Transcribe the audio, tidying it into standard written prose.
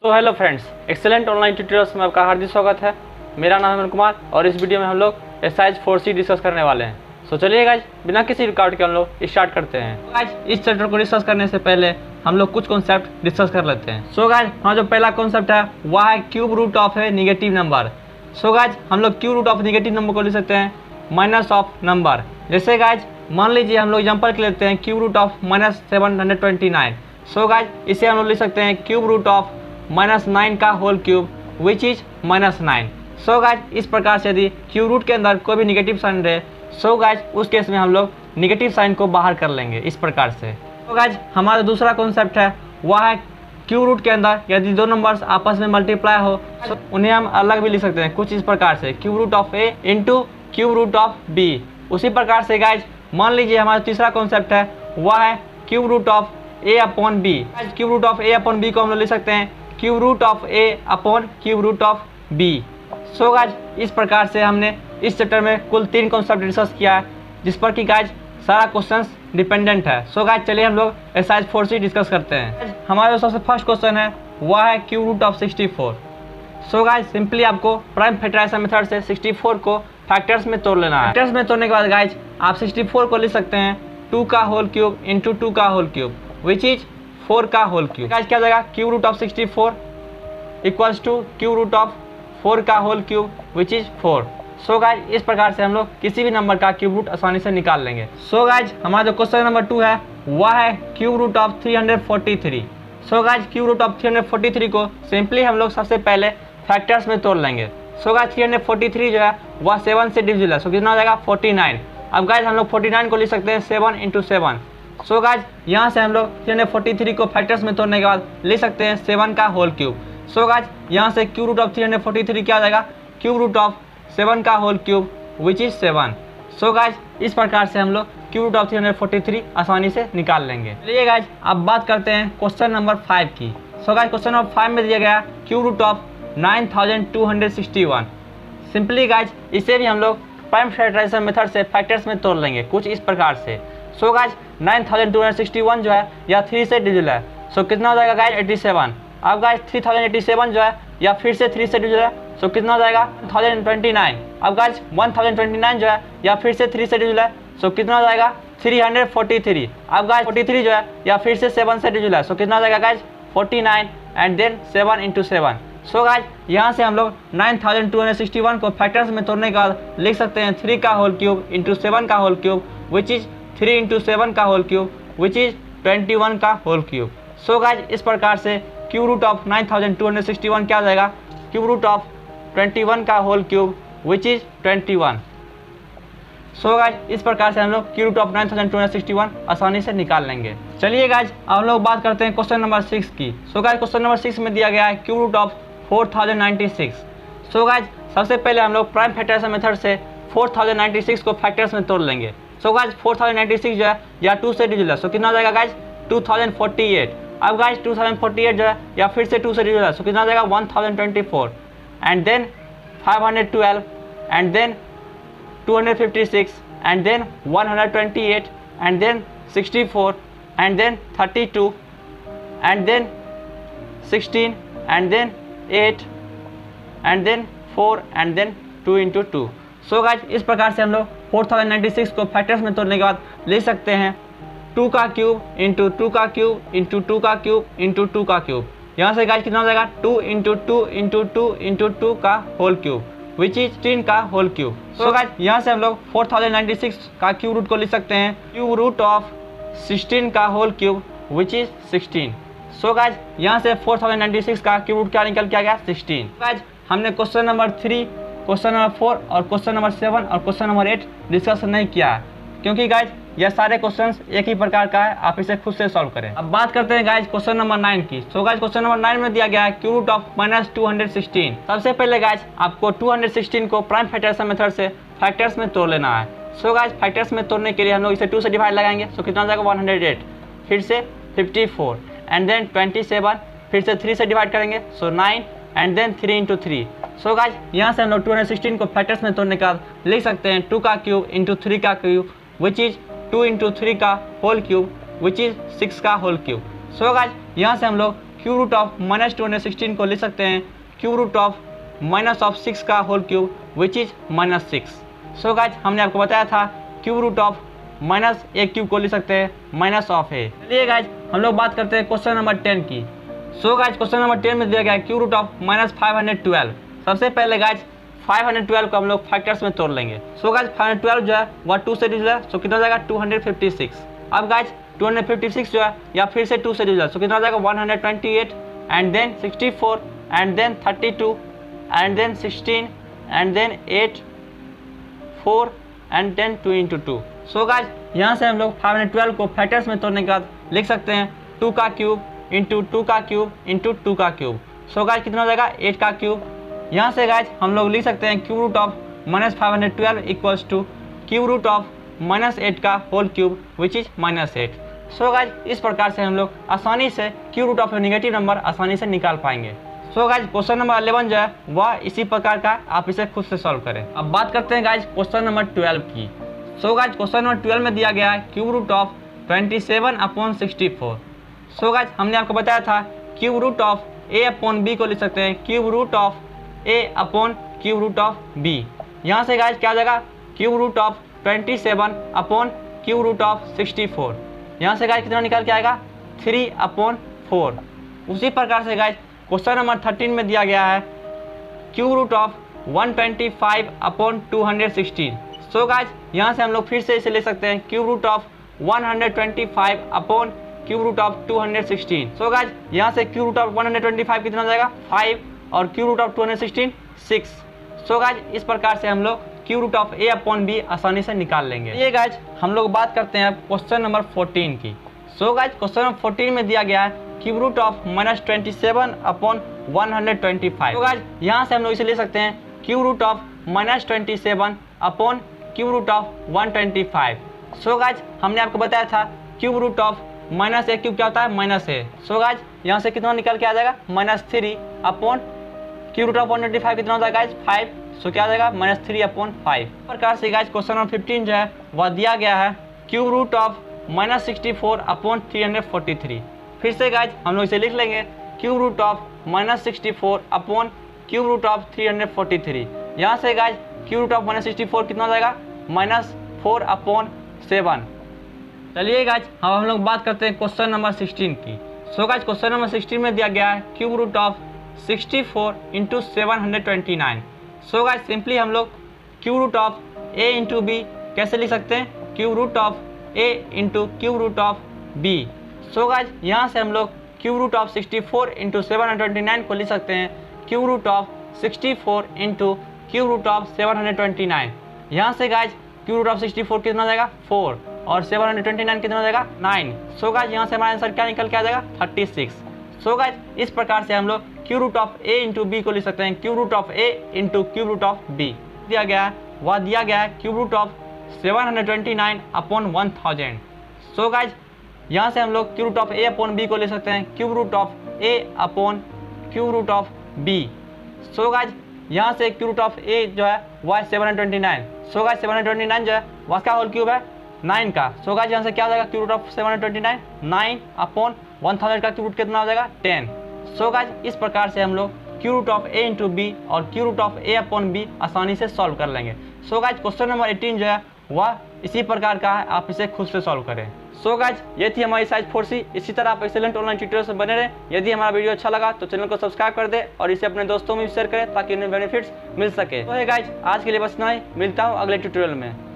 तो hello friends, excellent online tutorials में आपका हार्दिक स्वागत है। मेरा नाम है अमन कुमार और इस वीडियो में हम लोग एक्सरसाइज 4C डिस्कस करने वाले हैं। तो चलिए गाइज, बिना किसी रुकावट के हम लोग स्टार्ट करते हैं। तो गाइज, इस चैप्टर को डिस्कस करने से पहले हम लोग कुछ कॉन्सेप्ट डिस्कस कर लेते हैं। सो गाइज, हमारा जो पहला कॉन्सेप्ट है वह है cube root of a negative number. So guys, हम लोग cube root of negative number को लिख सकते हैं माइनस ऑफ नंबर। जैसे गाइज मान लीजिए हम लोग एग्जाम्पल के लेते हैं cube root of -729। So guys, इसे हम लोग लिख सकते हैं क्यूब रूट ऑफ -9 का whole cube which is -9। So guys, इस प्रकार से यदि क्यूब रूट के अंदर कोई भी निगेटिव साइन रहे, सो गाइज उस केस में हम लोग निगेटिव साइन को बाहर कर लेंगे इस प्रकार से। तो गाइज, हमारा दूसरा कॉन्सेप्ट है वह है क्यूब रूट के अंदर यदि दो नंबर्स आपस में मल्टीप्लाई हो तो उन्हें हम अलग भी लिख सकते हैं कुछ इस प्रकार से, cube root of A into cube root of B. उसी प्रकार से गाइज मान लीजिए हमारा तीसरा कॉन्सेप्ट है वह है cube root of A upon B. Cube root of A upon B को हम लोग लिख सकते हैं cube root of A upon cube root of B. So guys, इस प्रकार से हमने इस चैप्टर में कुल 3 कॉन्सेप्ट डिस्कस किया है जिस पर कि गाइज सारा क्वेश्चंस डिपेंडेंट है। सो गाइज, चलिए हम लोग एक्सरसाइज 4C डिस्कस करते हैं। हमारा जो सबसे फर्स्ट क्वेश्चन है वह है cube root of 64। So guys, simply आपको प्राइम फैक्टराइजेशन मेथड से 64 को फैक्टर्स में तोड़ लेना है। फैक्टर्स में तोड़ने के बाद गाइज आप 64 को लिख सकते हैं 2 का होल क्यूब इंटू 2 का होल क्यूब विच इज 4 का होल क्यूब। गाइज क्या हो जाएगा, cube root of 64 equals to cube root of 4 का whole cube which is 4। So guys, इस प्रकार से हम लोग किसी भी नंबर का क्यूब रूट आसानी से निकाल लेंगे। सो गाइज, हमारा जो क्वेश्चन नंबर 2 है वह है cube root of 343। So guys, cube root of 343 को सिंपली हम लोग सबसे पहले फैक्टर्स में तोड़ लेंगे। सो गाइज, 343 जो है वह 7 से डिविजिबल है। सो कितना हो जाएगा 49। अब गाइज हम लोग 49 को लिख सकते हैं 7 इंटू 7। सो गाइज, यहाँ से हम लोग 343 को फैक्टर्स में तोड़ने के बाद लिख सकते हैं 7 का होल क्यूब। सो गाइज, यहाँ से क्यूब रूट ऑफ 343 क्या आ जाएगा, क्यूब रूट ऑफ 7 का whole cube which is 7। So guys, इस प्रकार से हम लोग क्यूब रूट ऑफ 343 आसानी से निकाल लेंगे। चलिए गाइज, अब बात करते हैं क्वेश्चन नंबर 5 की। सो गाइज, क्वेश्चन नंबर 5 में दिया गया cube root of 9261। Simply guys इसे भी हम लोग प्राइम फैक्टराइजेशन मेथड से फैक्टर्स में तोड़ लेंगे कुछ इस प्रकार से। सो गाइज, 9261 जो है या 3 से डिविजिबल है। सो कितना हो जाएगा गाइज 87। अब गाइज 3087 जो है या फिर से 3 से डिविजिबल है। सो कितना हो जाएगा 1029। अब गाइज 1029 जो है या फिर से 3 से डिविजिबल है। सो कितना हो जाएगा 343। अब गाइज 43 जो है या फिर से 7 से डिविजिबल है। सो कितना हो जाएगा guys 49 and then 7 into 7। So guys, यहाँ से हम लोग 9261 को फैक्टर्स में तोड़ने के बाद लिख सकते हैं 3 का होल क्यूब इंटू 7 का whole cube which is 3 into 7 का होल क्यूब विच इज 21 का होल क्यूब। सो गाइज, इस प्रकार से क्यूब रूट ऑफ 9261 क्या हो जाएगा, क्यूब रूट ऑफ 21 का whole cube which is 21। So guys, इस प्रकार से हम लोग क्यूब रूट ऑफ 9261 आसानी से निकाल लेंगे। चलिए गाइज, अब हम लोग बात करते हैं क्वेश्चन नंबर 6 की। सो गाइज, क्वेश्चन नंबर 6 में दिया गया है cube root of 4096। So guys, सबसे पहले हम लोग प्राइम फैक्टराइजेशन मेथड से 4096 को फैक्टर्स में तोड़ लेंगे। सो गाइज 4096 जो है या 2 से डिविजिबल है। सो कितना हो जाएगा गाइज 2048। अब गाइज 2048 जो है या फिर से 2 से डिविजिबल है। सो कितना हो जाएगा 1024 and then 512 and then 256 and then 128 and then 64 and then 32 and then 16 and then 8 and then 4 and then 2 into 2। So guys, इस प्रकार से हम लोग 4096 को फैक्टर्स में तोड़ने के बाद लिख सकते हैं 2 का क्यूब इंटू 2 का क्यूब इंटू 2 का क्यूब इंटू 2 का क्यूब। यहाँ से गाइज कितना हो जाएगा 2 इंटू 2 इंटू 2 इंटू 2 का होल क्यूब विच इज 16 का होल क्यूब। सो गाइज, यहाँ से हम लोग 4096 का क्यूब रूट को लिख सकते हैं क्यूब रूट ऑफ 16 का whole cube which is 16। So guys, यहाँ से 4096 का क्यूब रूट क्या निकल के आ गया 16। गाइज, हमने क्वेश्चन नंबर 3, क्वेश्चन नंबर 4 और क्वेश्चन नंबर 7 और क्वेश्चन नंबर 8 डिस्कस नहीं किया है क्योंकि गाइज यह सारे क्वेश्चंस एक ही प्रकार का है, आप इसे खुद से सॉल्व करें। अब बात करते हैं गाइज क्वेश्चन नंबर 9 की। सो गाइज, क्वेश्चन नंबर 9 में दिया गया है क्यूब रूट ऑफ -216। सबसे पहले गाइज आपको 216 को प्राइम फैक्टराइजेशन मेथड से फैक्टर्स में तोड़ लेना है। सो गाइज, फैक्टर्स में तोड़ने के लिए हम लोग इसे 2 से डिवाइड लगाएंगे। सो कितना हो जाएगा 108 फिर से 54 एंड देन 27 फिर से 3 से डिवाइड करेंगे। So 9 and then 3 into 3। So guys, यहाँ से हम लोग 216 को फैक्टर्स में तोड़ने के बाद लिख सकते हैं 2 का क्यूब इंटू 3 का क्यूब विच इज 2 इंटू 3 का होल क्यूब विच इज 6 का होल क्यूब। सो गाइज, यहाँ से हम लोग क्यूब रूट ऑफ माइनस 216 को लिख सकते हैं cube root of minus of 6 का whole cube which is minus 6। So guys हमने आपको बताया था cube root of minus a cube को लिख सकते हैं माइनस ऑफ ए। चलिए गाइज हम लोग बात करते हैं क्वेश्चन नंबर 10 की। सो गाइज क्वेश्चन नंबर 10 में दिया गया है क्यूब रूट ऑफ माइनस 512। सबसे पहले गाइज 512 को हम लोग फैक्टर्स में तोड़ लेंगे। सो गाइज 512 जो है वह 2 से डिविजिबल है, सो कितना हो जाएगा 256। अब गाइज 256 जो है या फिर से 2 से डिविजिबल, सो कितना हो जाएगा 128 and then 64 and then 32 and then 16 and then 8 4 and then 2 into 2। So guys यहाँ से हम लोग 512 को फैक्टर्स में तोड़ने के बाद लिख सकते हैं 2 का क्यूब इंटू 2 का क्यूब इंटू 2 का क्यूब। सो गाइज कितना हो जाएगा 8 का क्यूब। यहाँ से गाइज हम लोग लिख सकते हैं cube root of minus 512 equals to cube root of minus 8 का whole cube which is minus 8। So guys इस प्रकार से हम लोग आसानी से cube root of negative number आसानी से निकाल पाएंगे। सो गाइज क्वेश्चन नंबर 11 जो है वह इसी प्रकार का, आप इसे खुद से सॉल्व करें। अब बात करते हैं गाइज क्वेश्चन नंबर 12 की। सो गाइज क्वेश्चन नंबर 12 में दिया गया है cube root of 27/64। So guys हमने आपको बताया था cube root of a upon b को लिख सकते हैं cube root of a upon cube root of b। यहाँ से गाइज क्या हो जाएगा cube root of 27 upon cube root of 64। यहाँ से गाइज कितना निकाल के आएगा 3/4। उसी प्रकार से गाइज क्वेश्चन नंबर 13 में दिया गया है cube root of 125/216। So guys यहाँ से हम लोग फिर से इसे ले सकते हैं cube root of 125 upon cube root of 216। So guys यहाँ से क्यूब रूट ऑफ 125 कितना हो जाएगा 5 और cube root of 216 6। So guys इस प्रकार से हम लोग cube root of a upon b आसानी से निकाल लेंगे। ये गाइज हम लोग बात करते हैं क्वेश्चन नंबर 14 की। सो गाइज क्वेश्चन नंबर 14 में दिया गया है क्यूब रूट ऑफ माइनस 27/125। तो गाइज यहाँ से हम लोग इसे ले सकते हैं cube root of minus 27 upon cube root of 125। So guys हमने आपको बताया था cube root of minus a cube क्या होता है माइनस ए। सो गाइज यहाँ से कितना निकल के आ जाएगा -3 अपॉन क्यूब रूट ऑफ 125 कितना होता है गाइज 5। सो क्या आ जाएगा -3/5। प्रकार से गाइज क्वेश्चन नंबर 15 जो है वह दिया गया है क्यूब रूट ऑफ -64 अपॉन 343। फिर से गाइज हम लोग इसे लिख लेंगे cube root of -64 upon cube root of 343। यहाँ से गाइज क्यूब रूट ऑफ -64 कितना हो जाएगा -4/7। चलिए गाइज अब हम लोग बात करते हैं क्वेश्चन नंबर 16 की। सो गाइज क्वेश्चन नंबर 16 में दिया गया है cube root of 64 into 729। So guys simply हम लोग cube root of a into b कैसे लिख सकते हैं cube root of a into cube root of b। So guys यहाँ से हम लोग क्यूब रूट ऑफ 64 इंटू 729 को लिख सकते हैं cube root of 64 into cube root of 729। यहाँ से गाइज क्यूब रूट ऑफ 64 कितना हो जाएगा 4 और 729 कितना हो जाएगा 9। सो गाइज यहाँ से हमारा आंसर क्या निकल के आ जाएगा 36। सो गाइज इस प्रकार से हम लोग cube root of a into b को लिख सकते हैं cube root of a into cube root of b। दिया गया है वह दिया गया है cube root of 729 upon 1000। So guys यहाँ से हम लोग cube root of a upon b को ले सकते हैं cube root of a upon cube root of b। So guys यहाँ से क्यूब रूट ऑफ a जो है वह 729। सो गाइज 729 जो है वह का होल क्यूब है 9 का। सो गाइज यहाँ से क्या हो जाएगा क्यूब रूट ऑफ 729 9 अपॉन 1000 का क्यूब रूट कितना हो जाएगा 10। सो गाइज इस प्रकार से हम लोग cube root of a into B और cube root of a upon b आसानी से सॉल्व कर लेंगे। सो गाइज क्वेश्चन नंबर 18 जो है वह इसी प्रकार का है, आप इसे खुद से सॉल्व करें। सो गाइज ये थी हमारी साइज 4C। इसी तरह आप एक्सेलेंट ऑनलाइन ट्यूटोरियल से बने रहें। यदि हमारा वीडियो अच्छा लगा तो चैनल को सब्सक्राइब कर दे और इसे अपने दोस्तों में भी शेयर करें ताकि उन्हें बेनिफिट्स मिल सके। तो है गाइज आज के लिए बस इतना ही, मिलता हूँ अगले ट्यूटोरियल में।